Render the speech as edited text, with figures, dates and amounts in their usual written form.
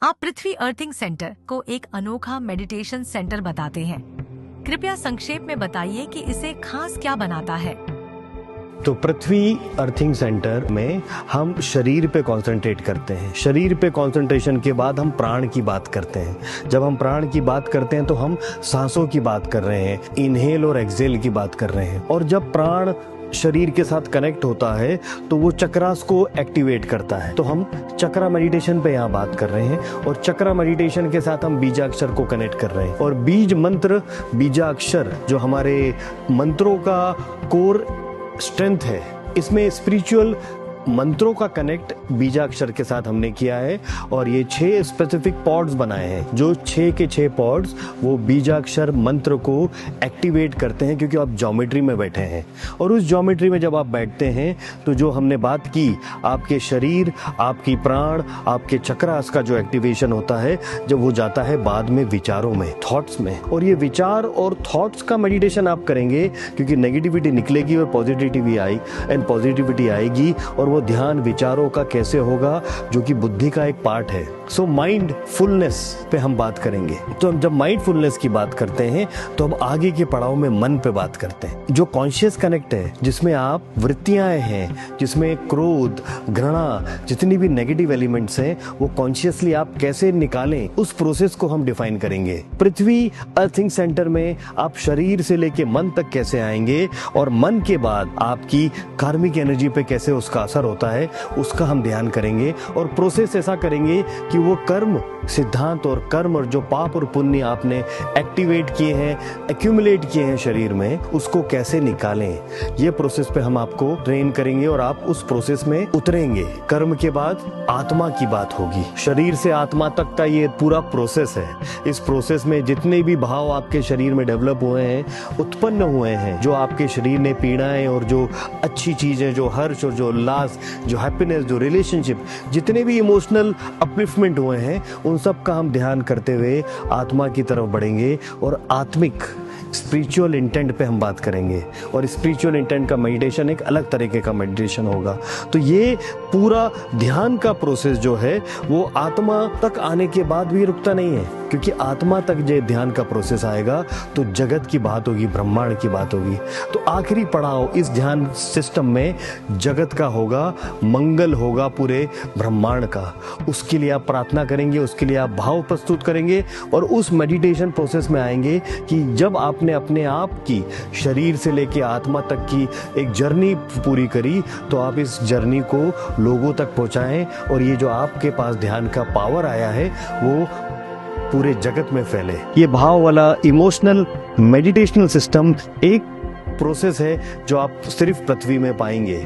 आप पृथ्वी earthing centre को एक अनोखा मेडिटेशन सेंटर बताते हैं। कृपया संक्षेप में बताइए कि इसे खास क्या बनाता है। तो पृथ्वी अर्थिंग सेंटर में हम शरीर पे कंसंट्रेट करते हैं। शरीर पे कंसंट्रेशन के बाद हम प्राण की बात करते हैं। जब हम प्राण की बात करते हैं तो हम सांसों की बात कर रहे हैं, इनहेल और एक्सहेल की बात कर रहे हैं। और जब प्राण शरीर के साथ कनेक्ट होता है तो वो चक्रास को एक्टिवेट करता है। तो हम चक्रा मेडिटेशन पे यहाँ बात कर रहे हैं और चक्रा मेडिटेशन के साथ हम बीजाक्षर को कनेक्ट कर रहे हैं। और बीज मंत्र, बीजाक्षर जो हमारे मंत्रों का कोर स्ट्रेंथ है, इसमें स्पिरिचुअल मंत्रों का कनेक्ट बीजाक्षर के साथ हमने किया है। और ये 6 स्पेसिफिक पॉड्स बनाए हैं, जो 6 के 6 पॉड्स वो बीजाक्षर मंत्र को एक्टिवेट करते हैं, क्योंकि आप ज्योमेट्री में बैठे हैं। और उस ज्योमेट्री में जब आप बैठते हैं तो जो हमने बात की, आपके शरीर, आपकी प्राण, आपके चक्रास का जो एक्टिवेशन होता है, जब वो जाता है बाद में विचारों में, थॉट्स में। और ये विचार और थॉट्स का मेडिटेशन आप करेंगे, क्योंकि नेगेटिविटी निकलेगी और पॉजिटिविटी आएगी। और वो ध्यान विचारों का कैसे होगा, जो कि बुद्धि का एक पार्ट है। सो माइंडफुलनेस पे हम बात करेंगे। तो हम जब माइंडफुलनेस की बात करते हैं तो हम आगे के पड़ाव में मन पे बात करते हैं, जो कॉन्शियस कनेक्ट है, जिसमें आप वृत्तियां हैं, जिसमें क्रोध, घृणा, जितनी भी नेगेटिव एलिमेंट्स हैं, वो कॉन्शियसली आप कैसे निकालें, उस प्रोसेस को हम डिफाइन करेंगे। पृथ्वी अर्थिंग सेंटर में आप शरीर से लेके मन तक कैसे आएंगे और मन के बाद आपकी कार्मिक एनर्जी पे कैसे उसका असर होता है, उसका हम ध्यान करेंगे। और प्रोसेस ऐसा करेंगे कि वो कर्म सिद्धांत और कर्म और जो पाप और पुण्य आपने एक्टिवेट किए हैं, एक्यूमुलेट किए हैं शरीर में, उसको कैसे निकालें, ये प्रोसेस पे हम आपको ट्रेन करेंगे और आप उस प्रोसेस में उतरेंगे। कर्म के बाद आत्मा की बात होगी। शरीर से आत्मा तक का ये पूरा प्रोसेस है। इस प्रोसेस में जितने भी भाव आपके शरीर में डेवलप हुए हैं, उत्पन्न हुए हैं, जो आपके शरीर ने पीड़ाएं और जो अच्छी चीजें, जो हर्ष और जो उल्लास, जो हैप्पीनेस, जो रिलेशनशिप, जितने भी इमोशनल अपलिफ्टमेंट हुए हैं, उन सब का हम ध्यान करते हुए आत्मा की तरफ बढ़ेंगे और आत्मिक स्पिरिचुअल इंटेंट पे हम बात करेंगे। और स्पिरिचुअल इंटेंट का मेडिटेशन एक अलग तरीके का मेडिटेशन होगा। तो ये पूरा ध्यान का प्रोसेस जो है वो आत्मा तक आने के बाद भी रुकता नहीं है, क्योंकि आत्मा तक जो ध्यान का प्रोसेस आएगा तो जगत की बात होगी, ब्रह्मांड की बात होगी। तो आखिरी पड़ाव इस ध्यान सिस्टम में जगत का होगा, मंगल होगा पूरे ब्रह्मांड का। उसके लिए आप प्रार्थना करेंगे, उसके लिए आप भाव प्रस्तुत करेंगे और उस मेडिटेशन प्रोसेस में आएंगे कि जब आपने अपने आप की शरीर से लेके आत्मा तक की एक जर्नी पूरी करी, तो आप इस जर्नी को लोगों तक पहुंचाएं और ये जो आपके पास ध्यान का पावर आया है वो पूरे जगत में फैले। ये भाव वाला इमोशनल मेडिटेशनल सिस्टम एक प्रोसेस है जो आप सिर्फ पृथ्वी में पाएंगे।